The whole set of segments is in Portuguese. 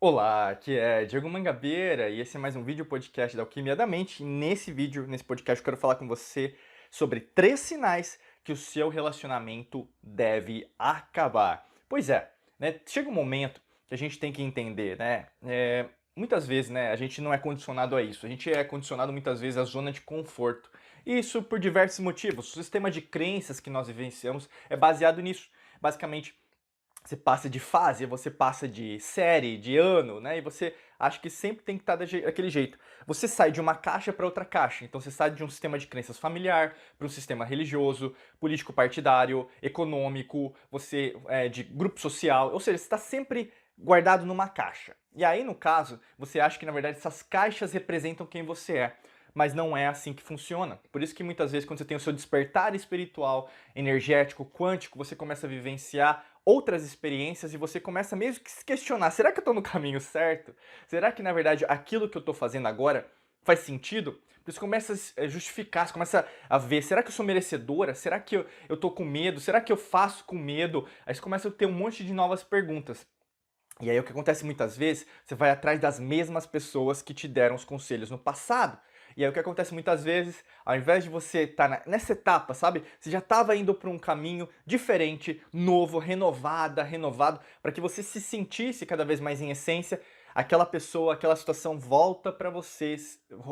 Olá, aqui é Diego Mangabeira e esse é mais um vídeo podcast da Alquimia da Mente. E nesse podcast, eu quero falar com você sobre 3 sinais que o seu relacionamento deve acabar. Pois é, né? Chega um momento que a gente tem que entender, né? Muitas vezes, né, a gente não é condicionado a isso. A gente é condicionado muitas vezes à zona de conforto. Isso por diversos motivos. O sistema de crenças que nós vivenciamos é baseado nisso. Basicamente, você passa de fase, você passa de série, de ano, né? E você acha que sempre tem que estar daquele jeito. Você sai de uma caixa para outra caixa. Então você sai de um sistema de crenças familiar para um sistema religioso, político partidário, econômico, você de grupo social. Ou seja, você está sempre guardado numa caixa. E aí, no caso, você acha que na verdade essas caixas representam quem você é. Mas não é assim que funciona. Por isso que muitas vezes, quando você tem o seu despertar espiritual, energético, quântico, você começa a vivenciar outras experiências e você começa mesmo que se questionar: será que eu estou no caminho certo? Será que na verdade aquilo que eu estou fazendo agora faz sentido? Você começa a justificar, você começa a ver: será que eu sou merecedora? Será que eu tô com medo? Será que eu faço com medo? Aí você começa a ter um monte de novas perguntas. E aí o que acontece muitas vezes, você vai atrás das mesmas pessoas que te deram os conselhos no passado. E aí o que acontece muitas vezes, ao invés de você estar nessa etapa, sabe? Você já estava indo para um caminho diferente, novo, renovado, para que você se sentisse cada vez mais em essência, aquela pessoa, aquela situação volta para você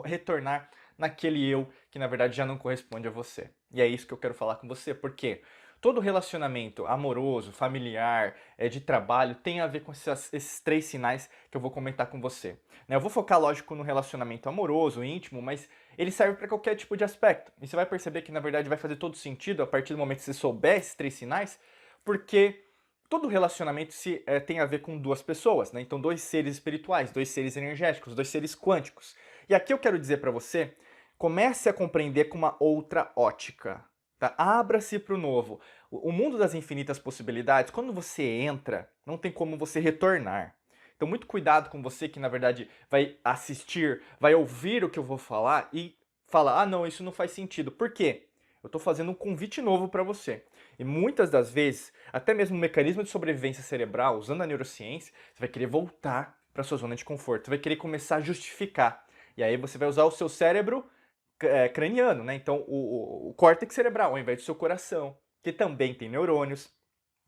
retornar naquele eu que na verdade já não corresponde a você. E é isso que eu quero falar com você, porque todo relacionamento amoroso, familiar, de trabalho, tem a ver com esses 3 sinais que eu vou comentar com você. Né? Eu vou focar, lógico, no relacionamento amoroso, íntimo, mas ele serve para qualquer tipo de aspecto. E você vai perceber que, na verdade, vai fazer todo sentido a partir do momento que você souber esses 3 sinais, porque todo relacionamento tem a ver com duas pessoas, né? Então, 2 seres espirituais, 2 seres energéticos, 2 seres quânticos. E aqui eu quero dizer para você, comece a compreender com uma outra ótica. Tá? Abra-se para o novo. O mundo das infinitas possibilidades, quando você entra, não tem como você retornar. Então, muito cuidado com você que, na verdade, vai assistir, vai ouvir o que eu vou falar e falar: ah, não, isso não faz sentido. Por quê? Eu estou fazendo um convite novo para você. E muitas das vezes, até mesmo o mecanismo de sobrevivência cerebral, usando a neurociência, você vai querer voltar para sua zona de conforto. Você vai querer começar a justificar. E aí você vai usar o seu cérebro craniano, né? Então, o córtex cerebral, ao invés do seu coração, que também tem neurônios,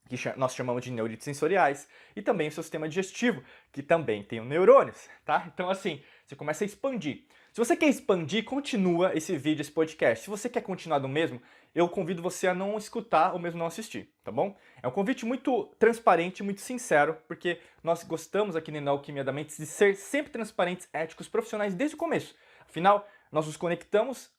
que nós chamamos de neurites sensoriais, e também o seu sistema digestivo, que também tem neurônios, tá? Então, assim, você começa a expandir. Se você quer expandir, continua esse vídeo, esse podcast. Se você quer continuar do mesmo, eu convido você a não escutar ou mesmo não assistir, tá bom? É um convite muito transparente, muito sincero, porque nós gostamos aqui na Alquimia da Mente de ser sempre transparentes, éticos, profissionais desde o começo. Afinal, nós nos conectamos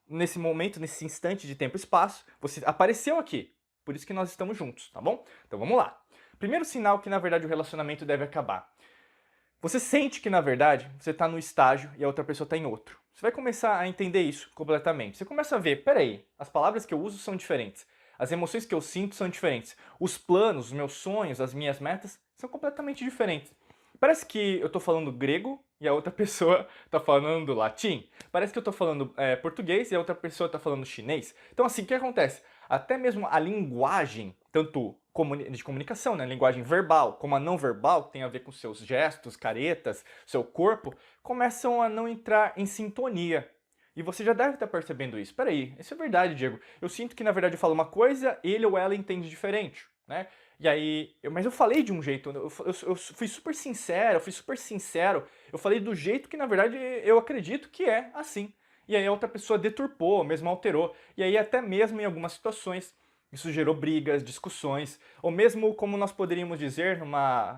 nesse momento, nesse instante de tempo e espaço. Você apareceu aqui, por isso que nós estamos juntos, tá bom? Então vamos lá. Primeiro sinal que na verdade o relacionamento deve acabar. Você sente que na verdade você está no estágio e a outra pessoa está em outro. Você vai começar a entender isso completamente. Você começa a ver, peraí, as palavras que eu uso são diferentes. As emoções que eu sinto são diferentes. Os planos, os meus sonhos, as minhas metas são completamente diferentes. Parece que eu estou falando grego e a outra pessoa está falando latim. Parece que eu estou falando português e a outra pessoa está falando chinês. Então, assim, o que acontece? Até mesmo a linguagem, tanto de comunicação, né, linguagem verbal, como a não verbal, que tem a ver com seus gestos, caretas, seu corpo, começam a não entrar em sintonia. E você já deve estar percebendo isso. Peraí, isso é verdade, Diego. Eu sinto que na verdade eu falo uma coisa, ele ou ela entende diferente, né? E aí, mas eu falei de um jeito, eu fui super sincero, eu fui super sincero, eu falei do jeito que na verdade eu acredito que é assim. E aí a outra pessoa deturpou, mesmo alterou. E aí até mesmo em algumas situações isso gerou brigas, discussões, ou mesmo como nós poderíamos dizer,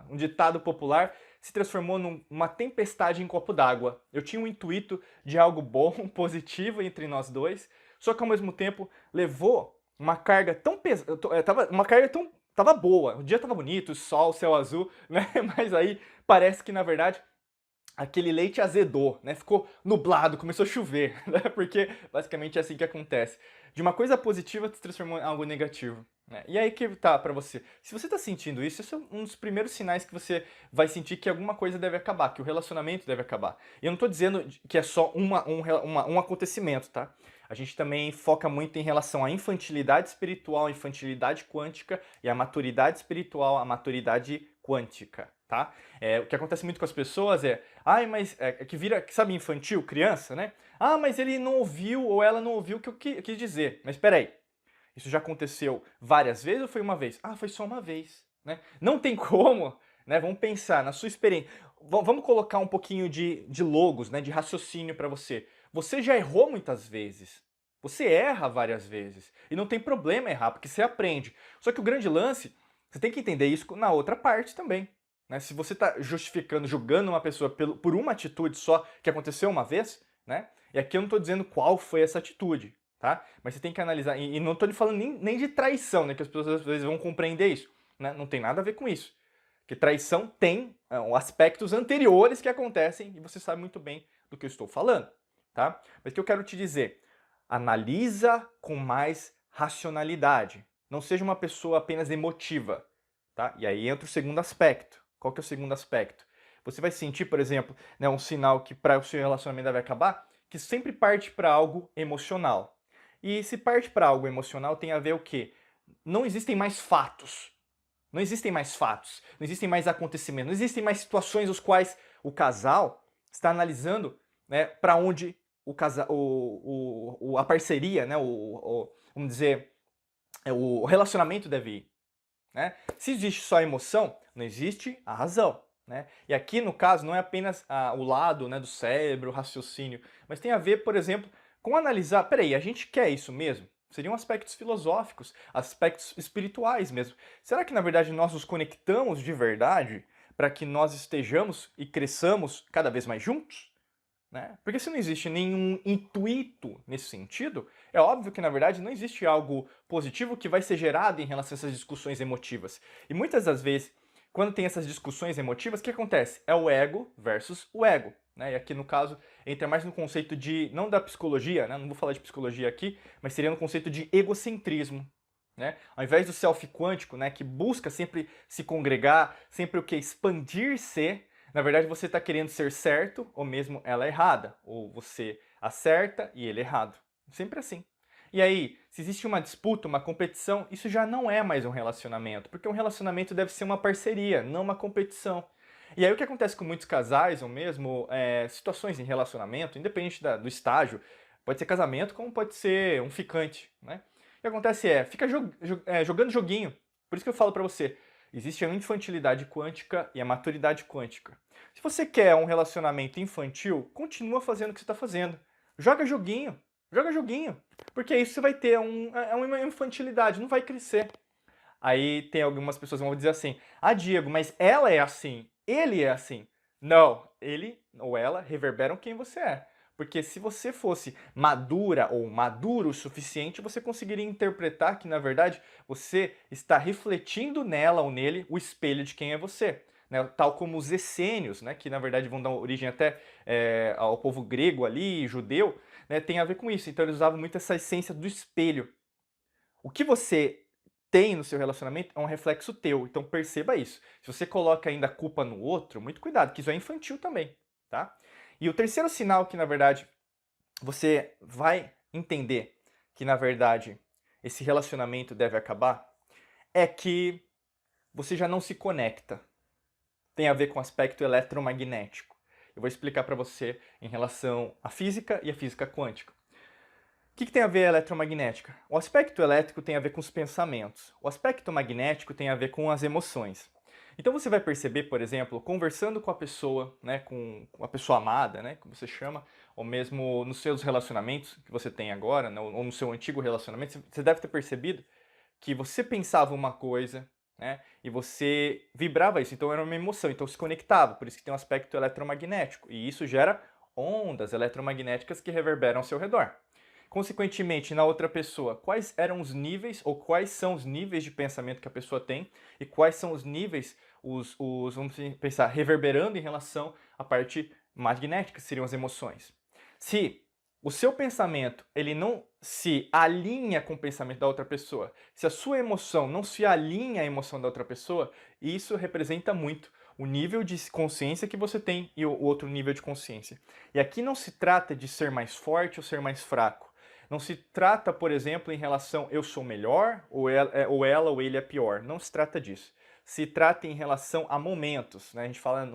um ditado popular, se transformou numa tempestade em copo d'água. Eu tinha um intuito de algo bom, positivo entre nós dois, só que ao mesmo tempo levou uma carga tão pesada, uma carga tão tava boa, o dia tava bonito, sol, céu azul, né? Mas aí parece que na verdade aquele leite azedou, né? Ficou nublado, começou a chover, né? Porque basicamente é assim que acontece. De uma coisa positiva se transformou em algo negativo. Né? E aí que tá pra você. Se você tá sentindo isso, esse é um dos primeiros sinais que você vai sentir que alguma coisa deve acabar, que o relacionamento deve acabar. E eu não tô dizendo que é só um acontecimento, tá? A gente também foca muito em relação à infantilidade espiritual, à infantilidade quântica e à maturidade espiritual, à maturidade quântica. tá? O que acontece muito com as pessoas ai, mas que vira, sabe, infantil, criança, né? Ah, mas ele não ouviu ou ela não ouviu o que eu quis dizer. Mas espera aí, isso já aconteceu várias vezes ou foi uma vez? Ah, foi só uma vez, né? Não tem como, né? Vamos pensar na sua experiência. Vamos colocar um pouquinho de logos, né? De raciocínio para você. Você já errou muitas vezes. Você erra várias vezes. E não tem problema errar, porque você aprende. Só que o grande lance, você tem que entender isso na outra parte também. Né? Se você está justificando, julgando uma pessoa por uma atitude só que aconteceu uma vez, né? E aqui eu não estou dizendo qual foi essa atitude, tá? Mas você tem que analisar, e não estou falando nem de traição, né? Que as pessoas às vezes vão compreender isso, né? Não tem nada a ver com isso. Porque traição tem aspectos anteriores que acontecem e você sabe muito bem do que eu estou falando, tá? Mas o que eu quero te dizer, analisa com mais racionalidade. Não seja uma pessoa apenas emotiva, tá? E aí entra o segundo aspecto. Qual que é o segundo aspecto? Você vai sentir, por exemplo, né, um sinal que para o seu relacionamento deve acabar, que sempre parte para algo emocional. E se parte para algo emocional tem a ver o quê? Não existem mais fatos. Não existem mais fatos, não existem mais acontecimentos, não existem mais situações os quais o casal está analisando, né, para onde a parceria, né, vamos dizer, o relacionamento deve ir. Né? Se existe só emoção, não existe a razão. Né? E aqui, no caso, não é apenas o lado, né, do cérebro, o raciocínio, mas tem a ver, por exemplo, com analisar, peraí, a gente quer isso mesmo? Seriam aspectos filosóficos, aspectos espirituais mesmo. Será que, na verdade, nós nos conectamos de verdade para que nós estejamos e cresçamos cada vez mais juntos? Né? Porque se não existe nenhum intuito nesse sentido, é óbvio que, na verdade, não existe algo positivo que vai ser gerado em relação a essas discussões emotivas. E muitas das vezes, quando tem essas discussões emotivas, o que acontece? É o ego versus o ego. Né? E aqui, no caso, entra mais no conceito de, não da psicologia, né? Não vou falar de psicologia aqui, mas seria no conceito de egocentrismo. Né? Ao invés do self quântico, né, que busca sempre se congregar, sempre o que? Expandir-se, na verdade você está querendo ser certo ou mesmo ela errada. Ou você acerta e ele errado. Sempre assim. E aí, se existe uma disputa, uma competição, isso já não é mais um relacionamento, porque um relacionamento deve ser uma parceria, não uma competição. E aí o que acontece com muitos casais, ou mesmo situações em relacionamento, independente do estágio, pode ser casamento como pode ser um ficante, né? O que acontece fica jogando joguinho. Por isso que eu falo pra você, existe a infantilidade quântica e a maturidade quântica. Se você quer um relacionamento infantil, continua fazendo o que você está fazendo. Joga joguinho, porque isso você vai ter uma infantilidade, não vai crescer. Aí tem algumas pessoas que vão dizer assim, ah, Diego, mas ela é assim, ele é assim. Não, ele ou ela reverberam quem você é. Porque se você fosse madura ou maduro o suficiente, você conseguiria interpretar que, na verdade, você está refletindo nela ou nele o espelho de quem é você. Né? Tal como os essênios, né? Que na verdade vão dar origem até ao povo grego ali, judeu, né? Tem a ver com isso. Então eles usavam muito essa essência do espelho. O que você tem no seu relacionamento é um reflexo teu, então perceba isso. Se você coloca ainda a culpa no outro, muito cuidado, que isso é infantil também, tá? E o terceiro sinal que, na verdade, você vai entender que, na verdade, esse relacionamento deve acabar, é que você já não se conecta. Tem a ver com o aspecto eletromagnético. Eu vou explicar para você em relação à física e à física quântica. O que tem a ver a eletromagnética? O aspecto elétrico tem a ver com os pensamentos. O aspecto magnético tem a ver com as emoções. Então você vai perceber, por exemplo, conversando com a pessoa, né, com a pessoa amada, né, como você chama, ou mesmo nos seus relacionamentos que você tem agora, né, ou no seu antigo relacionamento, você deve ter percebido que você pensava uma coisa, né, e você vibrava isso, então era uma emoção, então se conectava, por isso que tem um aspecto eletromagnético, e isso gera ondas eletromagnéticas que reverberam ao seu redor. Consequentemente, na outra pessoa, quais eram os níveis ou quais são os níveis de pensamento que a pessoa tem e quais são os níveis, vamos pensar, reverberando em relação à parte magnética, que seriam as emoções. Se o seu pensamento ele não se alinha com o pensamento da outra pessoa, se a sua emoção não se alinha à emoção da outra pessoa, isso representa muito o nível de consciência que você tem e o outro nível de consciência. E aqui não se trata de ser mais forte ou ser mais fraco. Não se trata, por exemplo, em relação eu sou melhor ou ela ou ele é pior. Não se trata disso. se trata em relação a momentos, né? A gente fala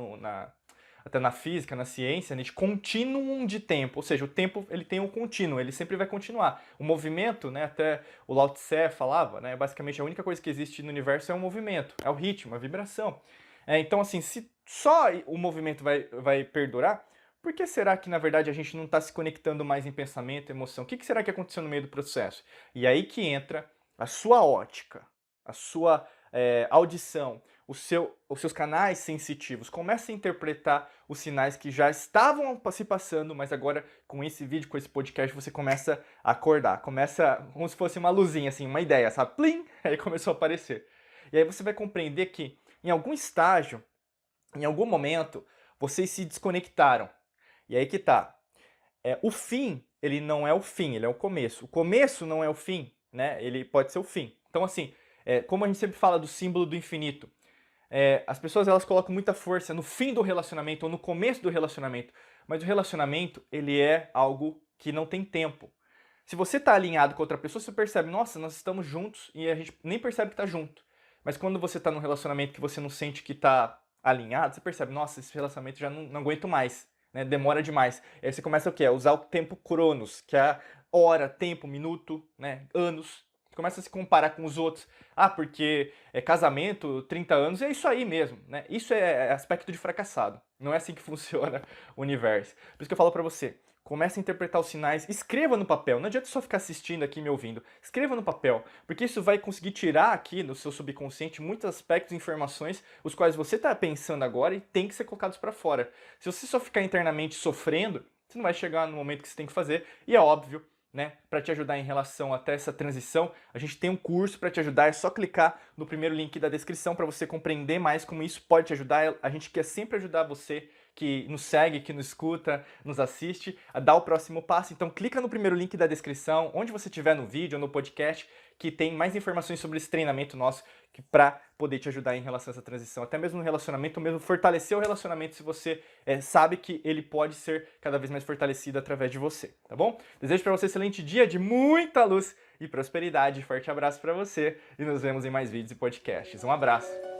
até na física, na ciência, né, de continuum de tempo, ou seja, o tempo ele tem um contínuo, ele sempre vai continuar. O movimento, né, até o Lao Tse falava, né, basicamente a única coisa que existe no universo é o movimento, é o ritmo, a vibração. Então, assim, se só o movimento vai perdurar, por que será que, na verdade, a gente não está se conectando mais em pensamento, emoção? O que será que aconteceu no meio do processo? E aí que entra a sua ótica, a sua audição, os seus canais sensitivos. Comece a interpretar os sinais que já estavam se passando, mas agora com esse vídeo, com esse podcast, você começa a acordar. Começa como se fosse uma luzinha, assim, uma ideia, sabe? Plim! Aí começou a aparecer. E aí você vai compreender que em algum estágio, em algum momento, vocês se desconectaram. E aí que tá. O fim, ele não é o fim, ele é o começo. O começo não é o fim, né? Ele pode ser o fim. Então, assim, como a gente sempre fala do símbolo do infinito, as pessoas elas colocam muita força no fim do relacionamento ou no começo do relacionamento, mas o relacionamento ele é algo que não tem tempo. Se você está alinhado com outra pessoa, você percebe, nossa, nós estamos juntos e a gente nem percebe que está junto. Mas quando você está num relacionamento que você não sente que está alinhado, você percebe, nossa, esse relacionamento já não aguento mais, né? Demora demais. E aí você começa o quê? A usar o tempo cronos, que é hora, tempo, minuto, né? Anos. Você começa a se comparar com os outros. Ah, porque casamento, 30 anos, é isso aí mesmo, né? Isso é aspecto de fracassado. Não é assim que funciona o universo. Por isso que eu falo pra você, comece a interpretar os sinais, escreva no papel. Não adianta só ficar assistindo aqui e me ouvindo. Escreva no papel, porque isso vai conseguir tirar aqui no seu subconsciente muitos aspectos e informações os quais você está pensando agora e tem que ser colocados para fora. Se você só ficar internamente sofrendo, você não vai chegar no momento que você tem que fazer. E é óbvio, né, para te ajudar em relação até essa transição, a gente tem um curso para te ajudar, é só clicar no primeiro link da descrição para você compreender mais como isso pode te ajudar. A gente quer sempre ajudar você que nos segue, que nos escuta, nos assiste, a dar o próximo passo. Então clica no primeiro link da descrição, onde você estiver no vídeo ou no podcast, que tem mais informações sobre esse treinamento nosso para poder te ajudar em relação a essa transição, até mesmo no relacionamento, ou mesmo fortalecer o relacionamento se você sabe que ele pode ser cada vez mais fortalecido através de você, tá bom? Desejo para você um excelente dia de muita luz e prosperidade. Forte abraço para você e nos vemos em mais vídeos e podcasts. Um abraço!